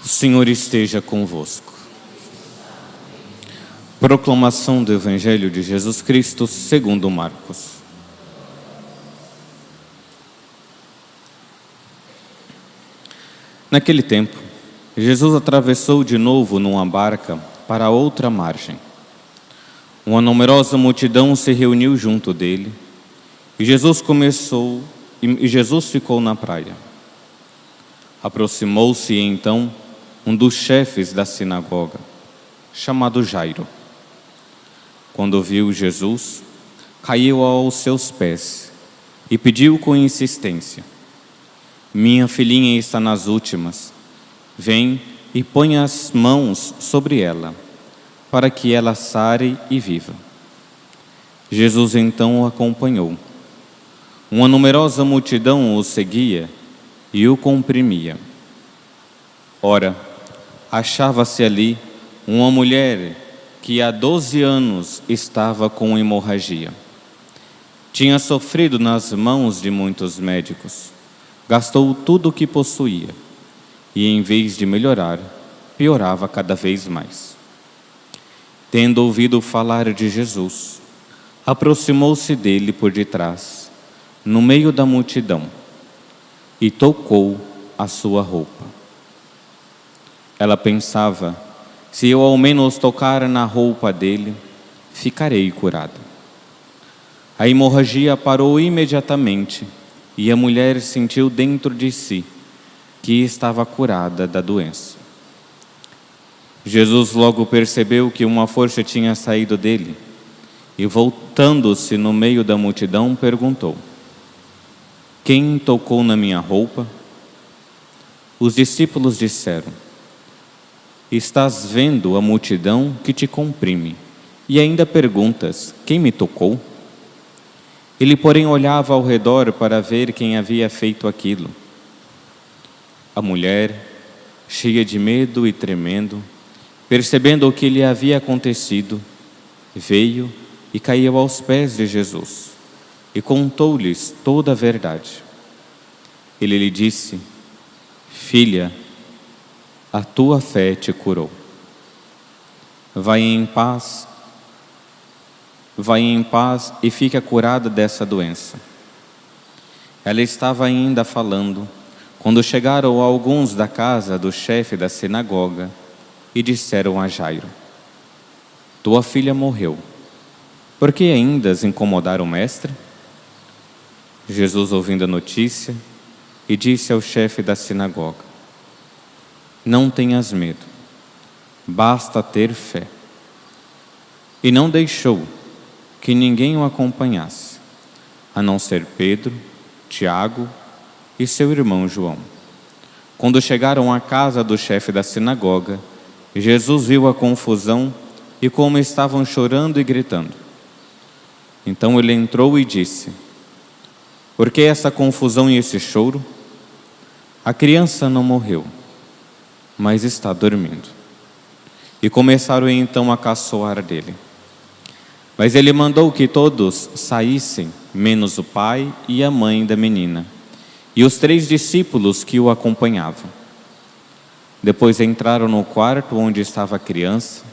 O Senhor esteja convosco. Proclamação do Evangelho de Jesus Cristo segundo Marcos. Naquele tempo, Jesus atravessou de novo numa barca para outra margem. Uma numerosa multidão se reuniu junto dele, e Jesus ficou na praia. Aproximou-se então um dos chefes da sinagoga, chamado Jairo. Quando viu Jesus, caiu aos seus pés e pediu com insistência: "Minha filhinha está nas últimas. Vem e põe as mãos sobre ela, para que ela sare e viva." Jesus então o acompanhou. Uma numerosa multidão o seguia e o comprimia. Ora, achava-se ali uma mulher que há 12 anos estava com hemorragia. Tinha sofrido nas mãos de muitos médicos, gastou tudo o que possuía e, em vez de melhorar, piorava cada vez mais. Tendo ouvido falar de Jesus, aproximou-se dele por detrás, no meio da multidão, e tocou a sua roupa. Ela pensava: se eu ao menos tocar na roupa dele, ficarei curada. A hemorragia parou imediatamente e a mulher sentiu dentro de si que estava curada da doença. Jesus logo percebeu que uma força tinha saído dele e, voltando-se no meio da multidão, perguntou: "Quem tocou na minha roupa?" Os discípulos disseram: "Estás vendo a multidão que te comprime e ainda perguntas: quem me tocou?" Ele, porém, olhava ao redor para ver quem havia feito aquilo. A mulher, cheia de medo e tremendo, percebendo o que lhe havia acontecido, veio e caiu aos pés de Jesus e contou-lhes toda a verdade. Ele lhe disse: "Filha, a tua fé te curou. Vai em paz e fica curada dessa doença." Ela estava ainda falando quando chegaram alguns da casa do chefe da sinagoga e disseram a Jairo: "Tua filha morreu. Por que ainda incomodar o mestre?" Jesus, ouvindo a notícia, e disse ao chefe da sinagoga: "Não tenhas medo, basta ter fé." E não deixou que ninguém o acompanhasse, a não ser Pedro, Tiago e seu irmão João. Quando chegaram à casa do chefe da sinagoga, Jesus viu a confusão e como estavam chorando e gritando. Então ele entrou e disse: "Por que essa confusão e esse choro? A criança não morreu, mas está dormindo." E começaram então a caçoar dele. Mas ele mandou que todos saíssem, menos o pai e a mãe da menina, e os 3 discípulos que o acompanhavam. Depois entraram no quarto onde estava a criança.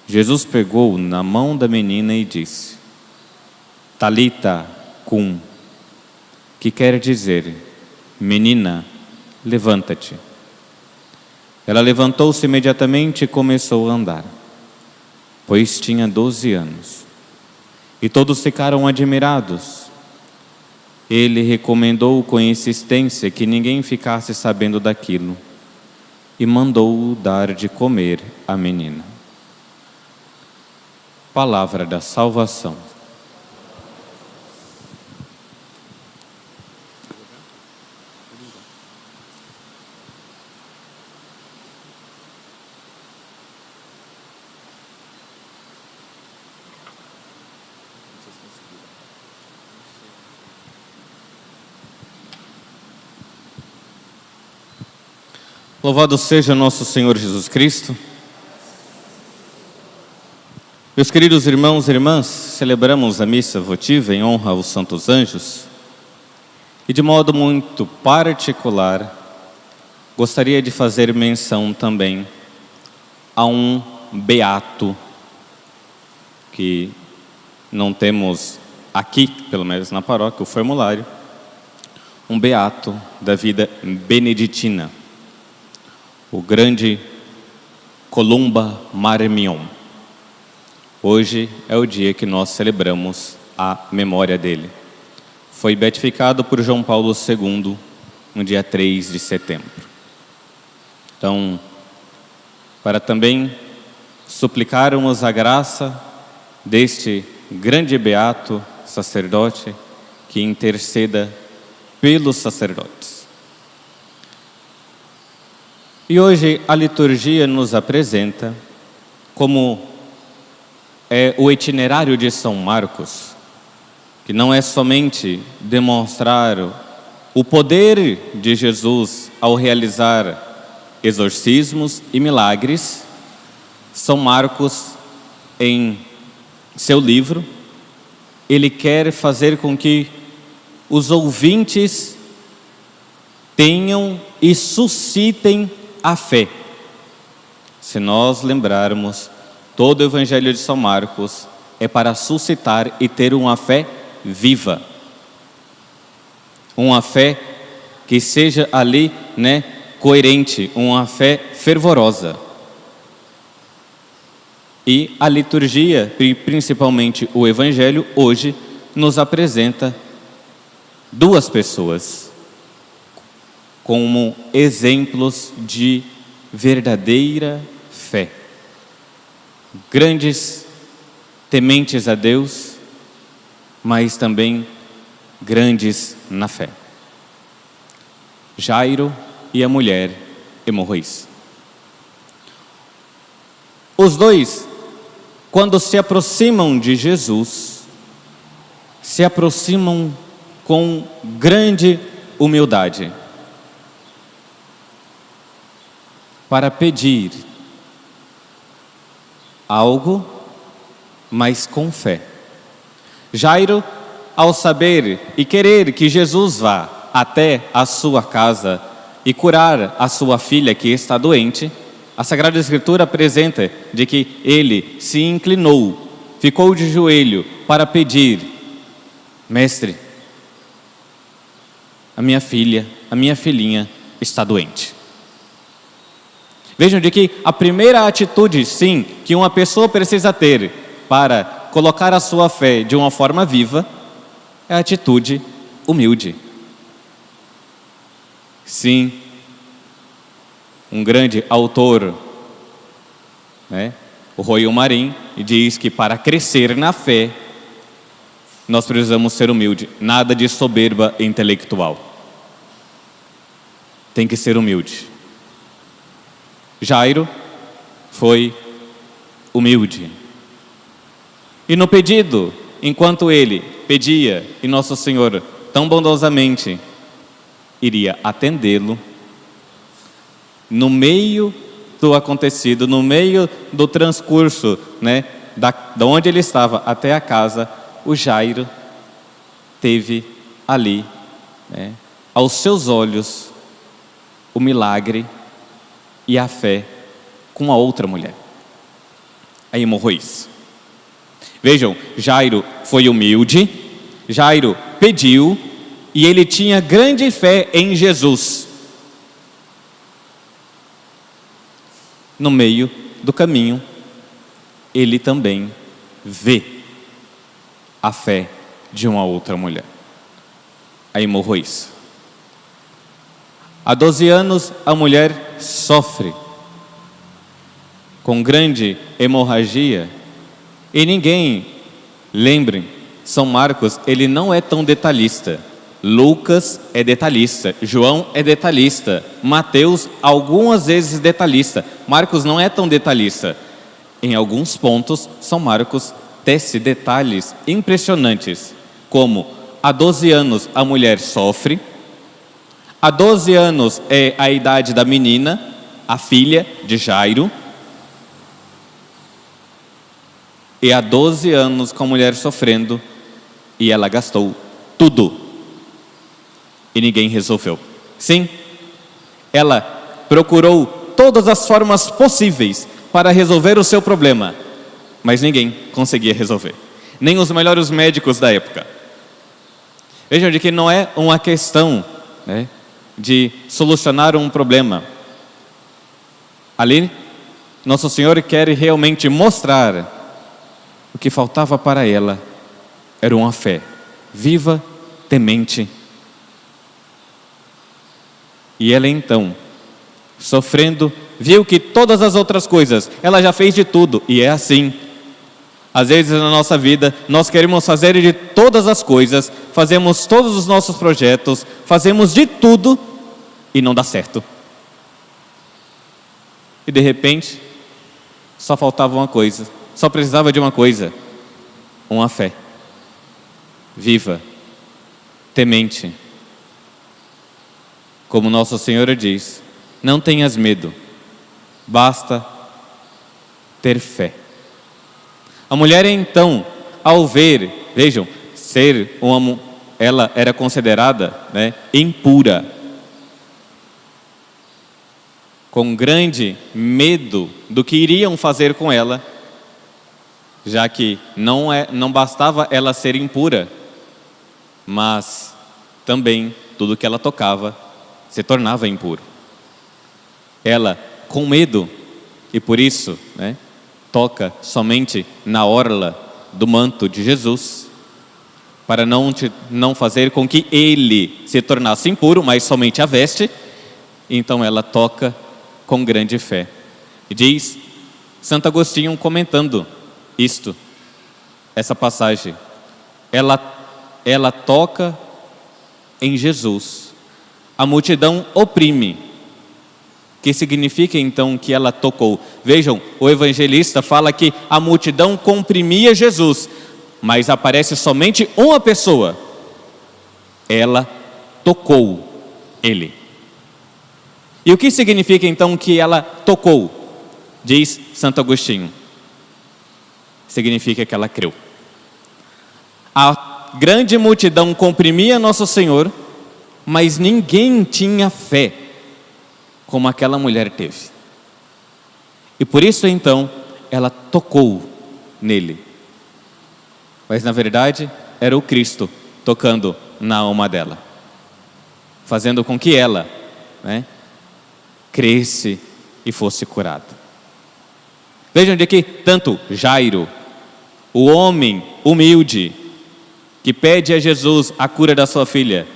Jesus pegou na mão da menina e disse: "Talita cum", que quer dizer: "Menina, levanta-te." Ela levantou-se imediatamente e começou a andar, pois tinha 12 anos. E todos ficaram admirados. Ele recomendou com insistência que ninguém ficasse sabendo daquilo e mandou dar de comer à menina. Palavra da salvação. Louvado seja nosso Senhor Jesus Cristo. Meus queridos irmãos e irmãs, celebramos a missa votiva em honra aos santos anjos e de modo muito particular gostaria de fazer menção também a um beato que não temos aqui, pelo menos na paróquia, o formulário, um beato da vida beneditina, o grande Columba Marmion. Hoje é o dia que nós celebramos a memória dele. Foi beatificado por João Paulo II no dia 3 de setembro. Então, para também suplicarmos a graça deste grande beato sacerdote que interceda pelos sacerdotes. E hoje a liturgia nos apresenta como é o itinerário de São Marcos, que não é somente demonstrar o poder de Jesus ao realizar exorcismos e milagres. São Marcos, em seu livro, ele quer fazer com que os ouvintes tenham e suscitem a fé. Se nós lembrarmos, todo o Evangelho de São Marcos é para suscitar e ter uma fé viva. Uma fé que seja ali, coerente, uma fé fervorosa. E a liturgia, e principalmente o Evangelho, hoje nos apresenta duas pessoas como exemplos de verdadeira fé. Grandes tementes a Deus, mas também grandes na fé. Jairo e a mulher hemorroíça. Os dois, quando se aproximam de Jesus, se aproximam com grande humildade para pedir algo, mas com fé. Jairo, ao saber e querer que Jesus vá até a sua casa e curar a sua filha que está doente, a Sagrada Escritura apresenta de que ele se inclinou, ficou de joelho para pedir: Mestre, a minha filhinha está doente. Vejam de que a primeira atitude, sim, que uma pessoa precisa ter para colocar a sua fé de uma forma viva, é a atitude humilde. Sim, um grande autor, o Royo Marim, diz que para crescer na fé, nós precisamos ser humildes. Nada de soberba intelectual. Tem que ser humilde. Jairo foi humilde. E no pedido, enquanto ele pedia, e Nosso Senhor tão bondosamente iria atendê-lo, no meio do acontecido, no meio do transcurso, da onde ele estava até a casa, o Jairo teve ali, aos seus olhos, o milagre e a fé com a outra mulher, a hemorroíça. Vejam, Jairo foi humilde, Jairo pediu, e ele tinha grande fé em Jesus. No meio do caminho, ele também vê a fé de uma outra mulher, a hemorroíça. Há 12 anos, a mulher sofre com grande hemorragia, e ninguém, lembrem, São Marcos, ele não é tão detalhista. Lucas é detalhista, João é detalhista, Mateus algumas vezes detalhista, Marcos não é tão detalhista. Em alguns pontos, São Marcos tece detalhes impressionantes, como há 12 anos a mulher sofre, há 12 anos é a idade da menina, a filha de Jairo, e há 12 anos com a mulher sofrendo, e ela gastou tudo. E ninguém resolveu. Sim, ela procurou todas as formas possíveis para resolver o seu problema, mas ninguém conseguia resolver, nem os melhores médicos da época. Vejam de que não é uma questão, né, de solucionar um problema. Ali, Nosso Senhor quer realmente mostrar o que faltava para ela era uma fé viva, temente. E ela então, sofrendo, viu que todas as outras coisas, ela já fez de tudo, e é assim. Às vezes na nossa vida, nós queremos fazer de todas as coisas, fazemos todos os nossos projetos, fazemos de tudo, e não dá certo. E de repente, só faltava uma coisa, só precisava de uma coisa, uma fé viva, temente. Como Nosso Senhor diz, não tenhas medo, basta ter fé. A mulher então, ao ver, vejam, ela era considerada, né, impura, com grande medo do que iriam fazer com ela, já que não bastava ela ser impura, mas também tudo que ela tocava se tornava impuro. Ela, com medo, e por isso, né, toca somente na orla do manto de Jesus, para não fazer com que ele se tornasse impuro, mas somente a veste. Então ela toca com grande fé. E diz Santo Agostinho comentando essa passagem, ela toca em Jesus, a multidão oprime, que significa então que ela tocou. Vejam, o evangelista fala que a multidão comprimia Jesus, mas aparece somente uma pessoa, ela tocou ele. E o que significa então que ela tocou? Diz Santo Agostinho, significa que ela creu. A grande multidão comprimia Nosso Senhor, mas ninguém tinha fé como aquela mulher teve. E por isso então ela tocou nele. Mas na verdade era o Cristo tocando na alma dela, fazendo com que ela, né, cresce e fosse curada. Vejam de que tanto Jairo, o homem humilde, que pede a Jesus a cura da sua filha,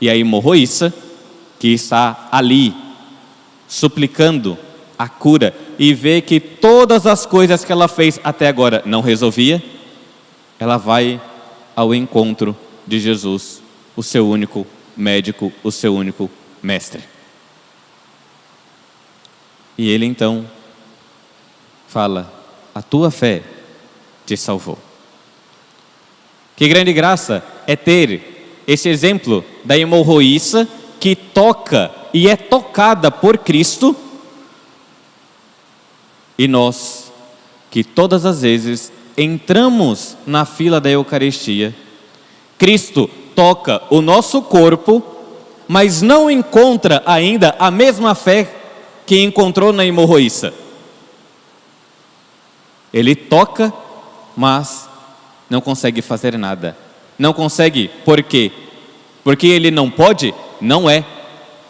e a hemorroíça, que está ali, suplicando a cura, e vê que todas as coisas que ela fez até agora não resolvia, ela vai ao encontro de Jesus, o seu único médico, o seu único mestre. E ele então fala, a tua fé te salvou. Que grande graça é ter esse exemplo da hemorroíça que toca e é tocada por Cristo, e nós, que todas as vezes entramos na fila da Eucaristia, Cristo toca o nosso corpo, mas não encontra ainda a mesma fé que encontrou na hemorroíça. Ele toca, mas não consegue fazer nada. Não consegue, por quê? Porque ele não pode? Não é.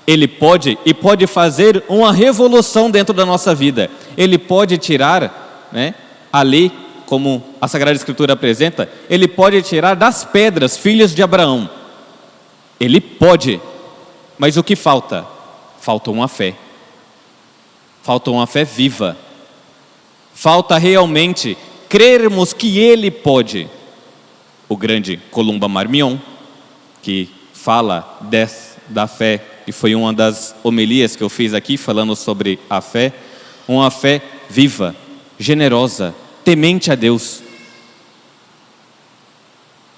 Ele pode, e pode fazer uma revolução dentro da nossa vida. Ele pode tirar, né, ali, como a Sagrada Escritura apresenta, ele pode tirar das pedras, filhos de Abraão. Ele pode, mas o que falta? Falta uma fé. Falta uma fé viva. Falta realmente crermos que ele pode. O grande Columba Marmion, que fala da fé, e foi uma das homilias que eu fiz aqui falando sobre a fé, uma fé viva, generosa, temente a Deus.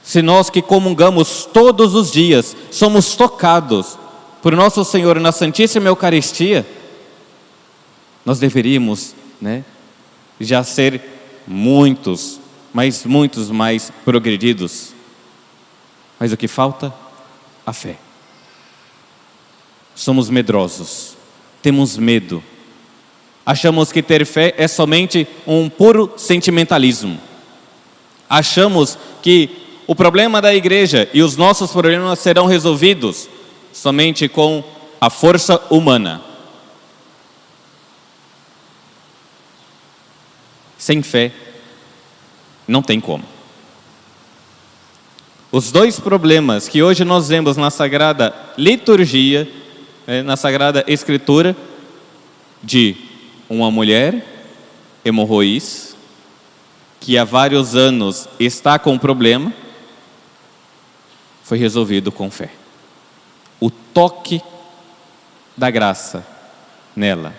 Se nós que comungamos todos os dias somos tocados por Nosso Senhor na Santíssima Eucaristia, nós deveríamos, né, já ser muitos mais progredidos. Mas o que falta? A fé. Somos medrosos, temos medo. Achamos que ter fé é somente um puro sentimentalismo. Achamos que o problema da igreja e os nossos problemas serão resolvidos somente com a força humana. Sem fé, não tem como. Os dois problemas que hoje nós vemos na Sagrada Liturgia, na Sagrada Escritura, de uma mulher hemorroís, que há vários anos está com problema, foi resolvido com fé. O toque da graça nela.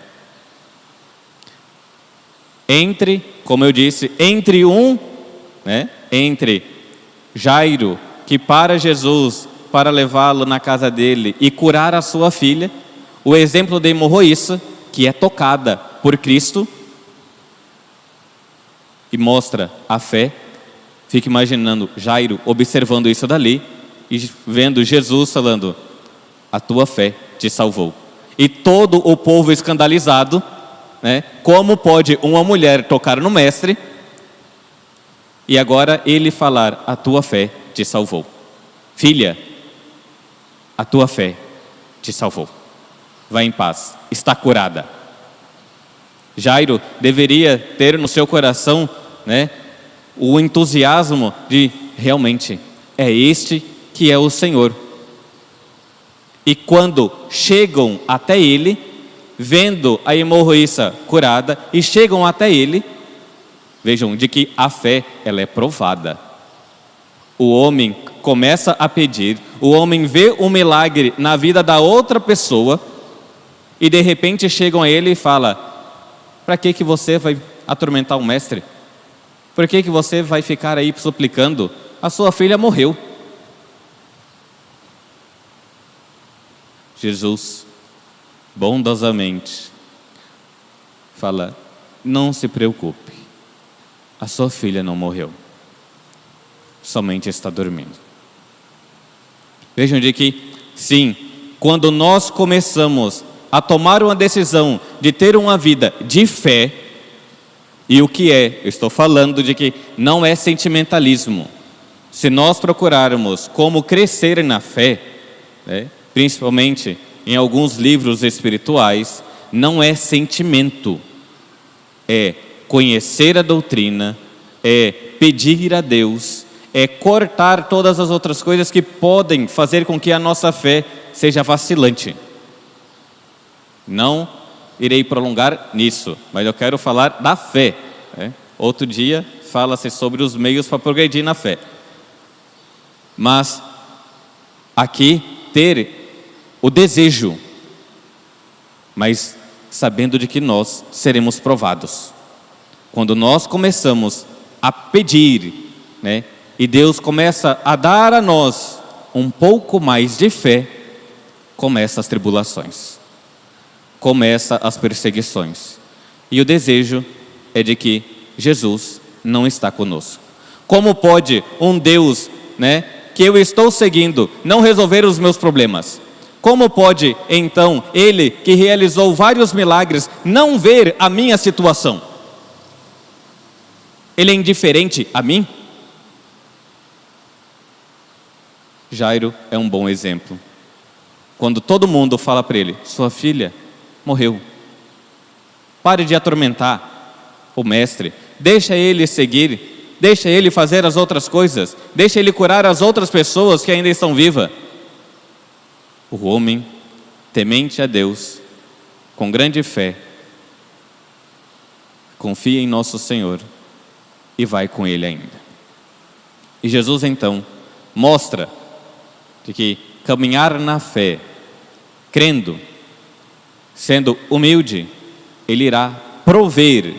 Como eu disse, entre Jairo, que para Jesus, para levá-lo na casa dele e curar a sua filha, o exemplo de hemorroíça, que é tocada por Cristo, e mostra a fé. Fica imaginando Jairo observando isso dali, e vendo Jesus falando, a tua fé te salvou. E todo o povo escandalizado, como pode uma mulher tocar no mestre, e agora ele falar, a tua fé te salvou. Filha, a tua fé te salvou. Vai em paz, está curada. Jairo deveria ter no seu coração, o entusiasmo de, realmente, é este que é o Senhor. E quando chegam até ele, vendo a hemorroíça curada, e chegam até ele, vejam, de que a fé, ela é provada. O homem começa a pedir, o homem vê um milagre na vida da outra pessoa, e de repente chegam a ele e falam, para que você vai atormentar o mestre? Por que você vai ficar aí suplicando? A sua filha morreu. Jesus, bondosamente, fala, não se preocupe, a sua filha não morreu, somente está dormindo. Vejam de que, sim, quando nós começamos a tomar uma decisão de ter uma vida de fé, e o que é? Eu estou falando de que não é sentimentalismo. Se nós procurarmos como crescer na fé, principalmente em alguns livros espirituais, não é sentimento, é conhecer a doutrina, é pedir a Deus, é cortar todas as outras coisas que podem fazer com que a nossa fé seja vacilante. Não irei prolongar nisso, mas eu quero falar da fé. Outro dia fala-se sobre os meios para progredir na fé. Mas aqui ter o desejo, mas sabendo de que nós seremos provados. Quando nós começamos a pedir, e Deus começa a dar a nós um pouco mais de fé, começam as tribulações, começam as perseguições. E o desejo é de que Jesus não está conosco. Como pode um Deus, que eu estou seguindo, não resolver os meus problemas? Como pode, então, Ele, que realizou vários milagres, não ver a minha situação? Ele é indiferente a mim? Jairo é um bom exemplo. Quando todo mundo fala para ele, sua filha morreu. Pare de atormentar o mestre. Deixa ele seguir. Deixa ele fazer as outras coisas. Deixa ele curar as outras pessoas que ainda estão vivas. O homem, temente a Deus, com grande fé, confia em nosso Senhor e vai com Ele ainda. E Jesus então mostra de que caminhar na fé, crendo, sendo humilde, Ele irá prover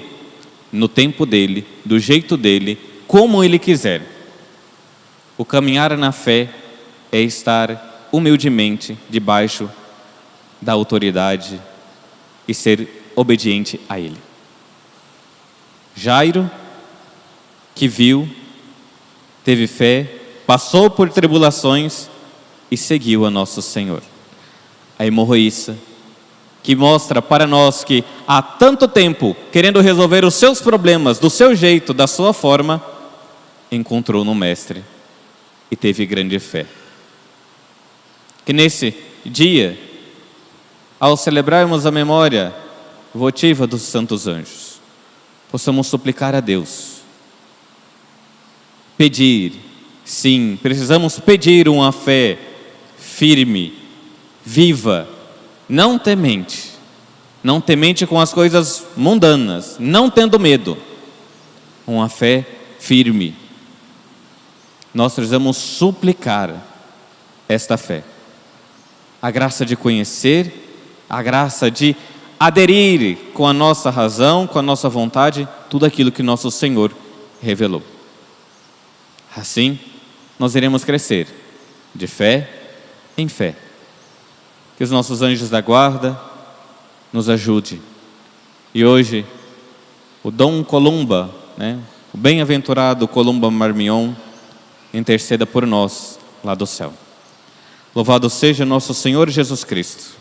no tempo dEle, do jeito dEle, como Ele quiser. O caminhar na fé é estar humildemente debaixo da autoridade e ser obediente a Ele. Jairo, que viu, teve fé, passou por tribulações e seguiu a nosso Senhor. A hemorroíça, que mostra para nós que há tanto tempo, querendo resolver os seus problemas do seu jeito, da sua forma, encontrou no Mestre e teve grande fé. Que nesse dia, ao celebrarmos a memória votiva dos santos anjos, possamos suplicar a Deus, pedir, sim, precisamos pedir uma fé firme, viva, não temente com as coisas mundanas, não tendo medo, uma fé firme. Nós precisamos suplicar esta fé, a graça de conhecer, a graça de aderir com a nossa razão, com a nossa vontade, tudo aquilo que nosso Senhor revelou. Assim, nós iremos crescer de fé em fé. Que os nossos anjos da guarda nos ajude. E hoje, o Dom Columba, o bem-aventurado Columba Marmion, interceda por nós lá do céu. Louvado seja nosso Senhor Jesus Cristo.